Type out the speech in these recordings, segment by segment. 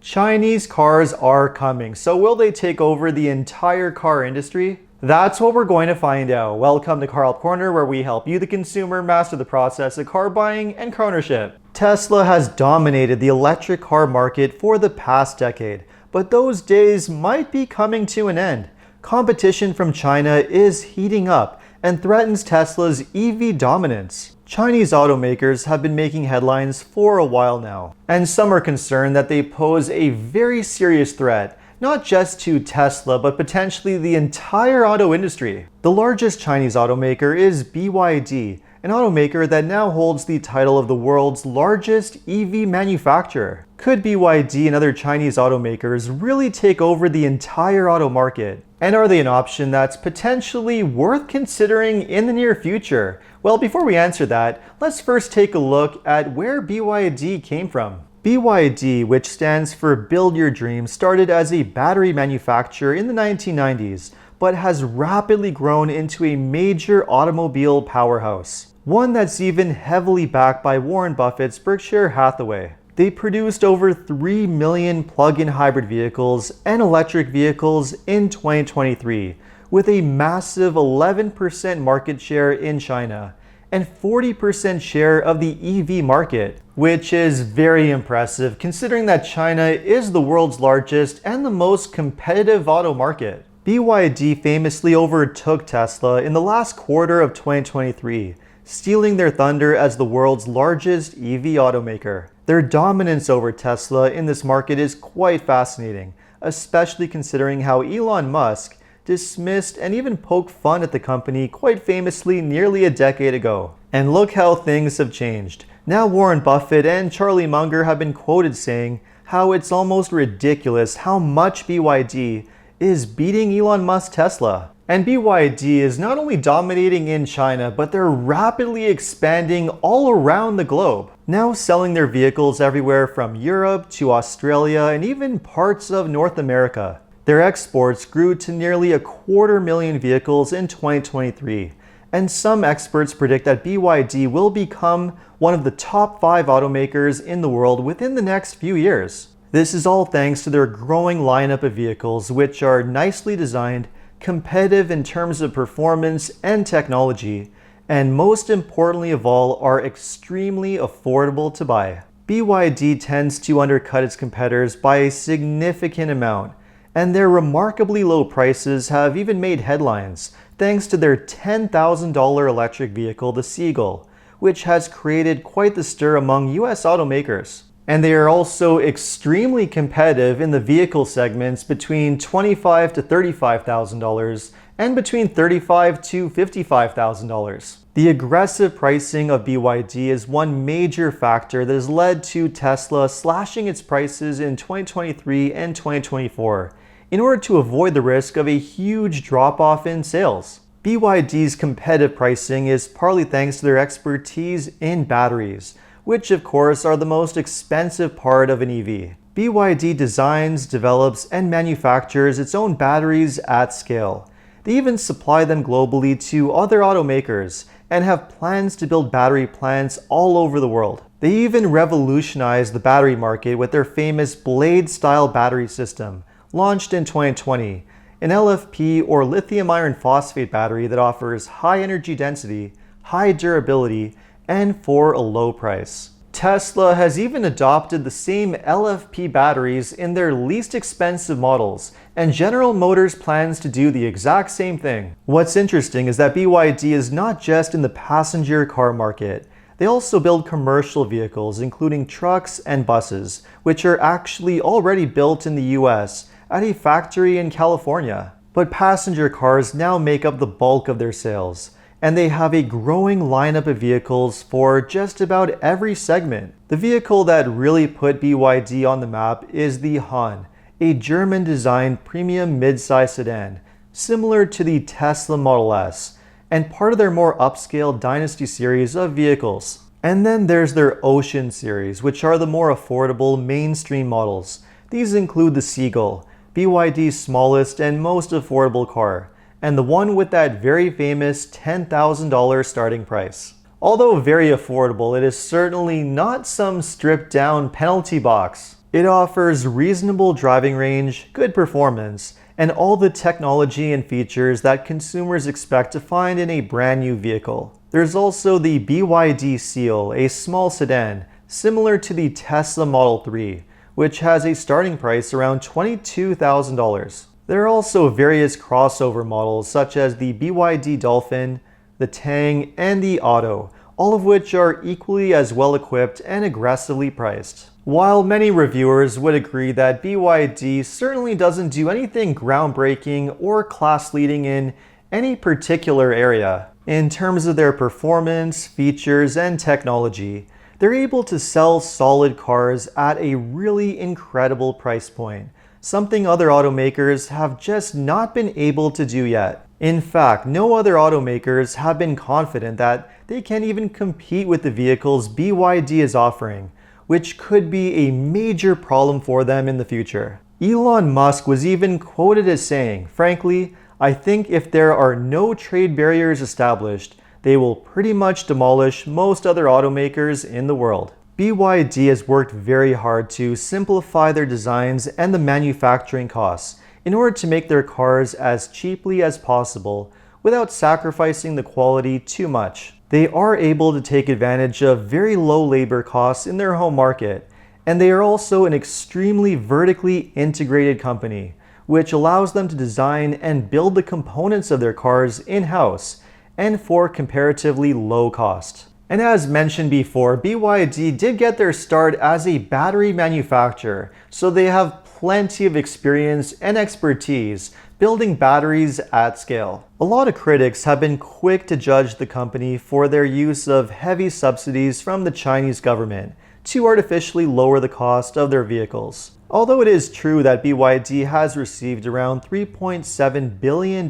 Chinese cars are coming, so will they take over the entire car industry? That's what we're going to find out. Welcome to Car Help Corner, where we help you, the consumer, master the process of car buying and car ownership. Tesla has dominated the electric car market for the past decade, but those days might be coming to an end. Competition from China is heating up and threatens Tesla's EV dominance. Chinese automakers have been making headlines for a while now, and some are concerned that they pose a very serious threat, not just to Tesla, but potentially the entire auto industry. The largest Chinese automaker is BYD, an automaker that now holds the title of the world's largest EV manufacturer. Could BYD and other Chinese automakers really take over the entire auto market? And are they an option that's potentially worth considering in the near future? Well, before we answer that, let's first take a look at where BYD came from. BYD, which stands for Build Your Dreams, started as a battery manufacturer in the 1990s, but has rapidly grown into a major automobile powerhouse. One that's even heavily backed by Warren Buffett's Berkshire Hathaway. They produced over 3 million plug-in hybrid vehicles and electric vehicles in 2023, with a massive 11% market share in China and 40% share of the EV market, which is very impressive considering that China is the world's largest and the most competitive auto market. BYD famously overtook Tesla in the last quarter of 2023, stealing their thunder as the world's largest EV automaker. Their dominance over Tesla in this market is quite fascinating, especially considering how Elon Musk dismissed and even poked fun at the company quite famously nearly a decade ago. And look how things have changed. Now Warren Buffett and Charlie Munger have been quoted saying how it's almost ridiculous how much BYD is beating Elon Musk's Tesla. And BYD is not only dominating in China, but they're rapidly expanding all around the globe, now selling their vehicles everywhere from Europe to Australia and even parts of North America. Their exports grew to nearly 250,000 vehicles in 2023, and some experts predict that BYD will become one of the top 5 automakers in the world within the next few years. This is all thanks to their growing lineup of vehicles, which are nicely designed, competitive in terms of performance and technology, and most importantly of all, are extremely affordable to buy. BYD tends to undercut its competitors by a significant amount, and their remarkably low prices have even made headlines thanks to their $10,000 electric vehicle, the Seagull, which has created quite the stir among US automakers. And they are also extremely competitive in the vehicle segments between $25,000 to $35,000 and between $35,000 to $55,000. The aggressive pricing of BYD is one major factor that has led to Tesla slashing its prices in 2023 and 2024 in order to avoid the risk of a huge drop-off in sales. BYD's competitive pricing is partly thanks to their expertise in batteries, which of course are the most expensive part of an EV. BYD designs, develops, and manufactures its own batteries at scale. They even supply them globally to other automakers and have plans to build battery plants all over the world. They even revolutionized the battery market with their famous Blade-style battery system, launched in 2020, an LFP or lithium iron phosphate battery that offers high energy density, high durability, and for a low price. Tesla has even adopted the same LFP batteries in their least expensive models, and General Motors plans to do the exact same thing. What's interesting is that BYD is not just in the passenger car market. They also build commercial vehicles, including trucks and buses, which are actually already built in the US at a factory in California. But passenger cars now make up the bulk of their sales, and they have a growing lineup of vehicles for just about every segment. The vehicle that really put BYD on the map is the Han, a German-designed premium mid-size sedan, similar to the Tesla Model S, and part of their more upscale Dynasty series of vehicles. And then there's their Ocean series, which are the more affordable mainstream models. These include the Seagull, BYD's smallest and most affordable car, and the one with that very famous $10,000 starting price. Although very affordable, it is certainly not some stripped down penalty box. It offers reasonable driving range, good performance, and all the technology and features that consumers expect to find in a brand new vehicle. There's also the BYD Seal, a small sedan, similar to the Tesla Model 3, which has a starting price around $22,000. There are also various crossover models such as the BYD Dolphin, the Tang, and the Auto, all of which are equally as well equipped and aggressively priced. While many reviewers would agree that BYD certainly doesn't do anything groundbreaking or class-leading in any particular area, in terms of their performance, features, and technology, they're able to sell solid cars at a really incredible price point, something other automakers have just not been able to do yet. In fact, no other automakers have been confident that they can even compete with the vehicles BYD is offering, which could be a major problem for them in the future. Elon Musk was even quoted as saying, "Frankly, I think if there are no trade barriers established, they will pretty much demolish most other automakers in the world." BYD has worked very hard to simplify their designs and the manufacturing costs in order to make their cars as cheaply as possible without sacrificing the quality too much. They are able to take advantage of very low labor costs in their home market, and they are also an extremely vertically integrated company, which allows them to design and build the components of their cars in-house and for comparatively low cost. And as mentioned before, BYD did get their start as a battery manufacturer, so they have plenty of experience and expertise building batteries at scale. A lot of critics have been quick to judge the company for their use of heavy subsidies from the Chinese government to artificially lower the cost of their vehicles. Although it is true that BYD has received around $3.7 billion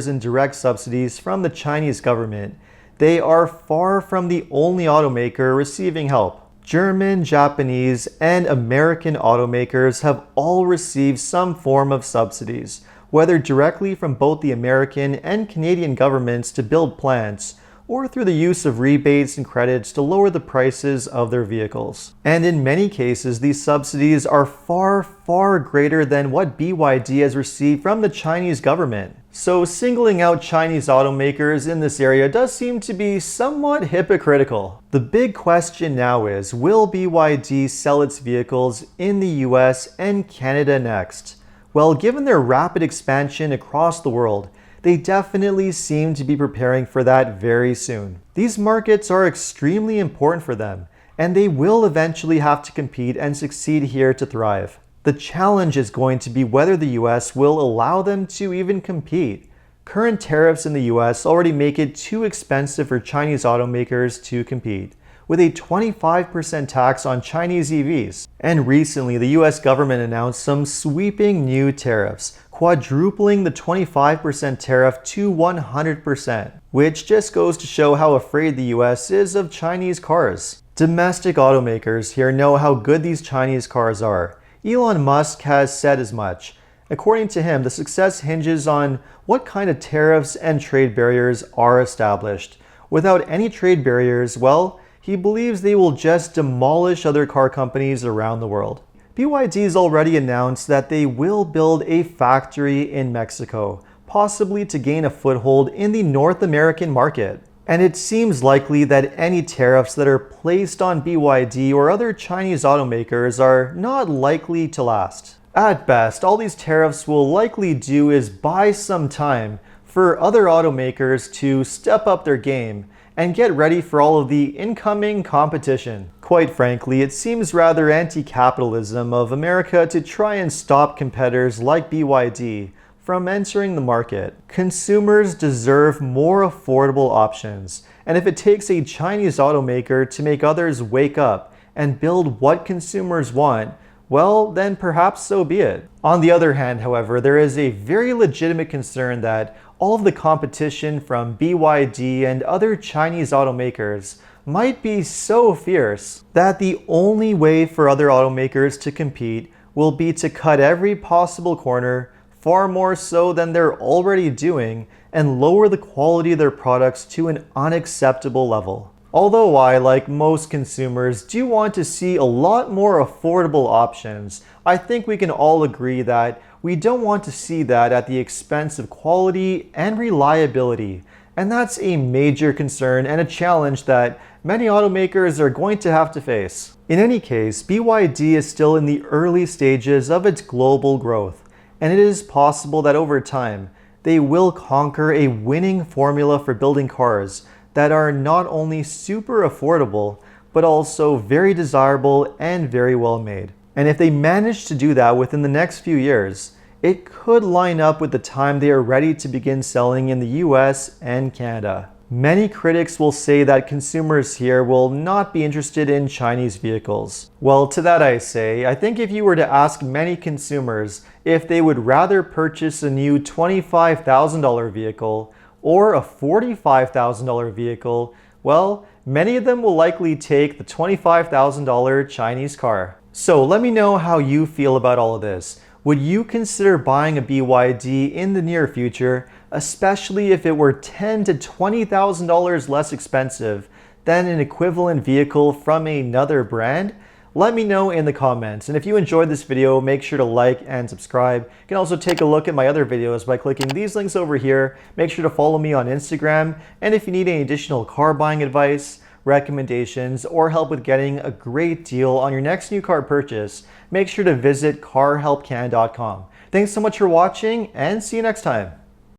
in direct subsidies from the Chinese government, they are far from the only automaker receiving help. German, Japanese, and American automakers have all received some form of subsidies, whether directly from both the American and Canadian governments to build plants, or through the use of rebates and credits to lower the prices of their vehicles. And in many cases, these subsidies are far, far greater than what BYD has received from the Chinese government. So singling out Chinese automakers in this area does seem to be somewhat hypocritical. The big question now is, will BYD sell its vehicles in the US and Canada next? Well, given their rapid expansion across the world, they definitely seem to be preparing for that very soon. These markets are extremely important for them, and they will eventually have to compete and succeed here to thrive. The challenge is going to be whether the US will allow them to even compete. Current tariffs in the US already make it too expensive for Chinese automakers to compete, with a 25% tax on Chinese EVs. And recently, the US government announced some sweeping new tariffs, quadrupling the 25% tariff to 100%, which just goes to show how afraid the US is of Chinese cars. Domestic automakers here know how good these Chinese cars are. Elon Musk has said as much. According to him, the success hinges on what kind of tariffs and trade barriers are established. Without any trade barriers, well, he believes they will just demolish other car companies around the world. BYD has already announced that they will build a factory in Mexico, possibly to gain a foothold in the North American market. And it seems likely that any tariffs that are placed on BYD or other Chinese automakers are not likely to last. At best, all these tariffs will likely do is buy some time for other automakers to step up their game and get ready for all of the incoming competition. Quite frankly, it seems rather anti-capitalism of America to try and stop competitors like BYD from entering the market. Consumers deserve more affordable options, and if it takes a Chinese automaker to make others wake up and build what consumers want, well, then perhaps so be it. On the other hand, however, there is a very legitimate concern that all of the competition from BYD and other Chinese automakers might be so fierce that the only way for other automakers to compete will be to cut every possible corner, far more so than they're already doing, and lower the quality of their products to an unacceptable level. Although I, like most consumers, do want to see a lot more affordable options, I think we can all agree that we don't want to see that at the expense of quality and reliability. And that's a major concern and a challenge that many automakers are going to have to face. In any case, BYD is still in the early stages of its global growth, and it is possible that over time, they will conquer a winning formula for building cars that are not only super affordable, but also very desirable and very well made. And if they manage to do that within the next few years, it could line up with the time they are ready to begin selling in the US and Canada. Many critics will say that consumers here will not be interested in Chinese vehicles. Well, to that I say, I think if you were to ask many consumers if they would rather purchase a new $25,000 vehicle or a $45,000 vehicle, well, many of them will likely take the $25,000 Chinese car. So let me know how you feel about all of this. Would you consider buying a BYD in the near future, especially if it were $10,000 to $20,000 less expensive than an equivalent vehicle from another brand? Let me know in the comments. And if you enjoyed this video, make sure to like and subscribe. You can also take a look at my other videos by clicking these links over here. Make sure to follow me on Instagram. And if you need any additional car buying advice, recommendations, or help with getting a great deal on your next new car purchase, make sure to visit carhelpcan.com. Thanks so much for watching, and see you next time.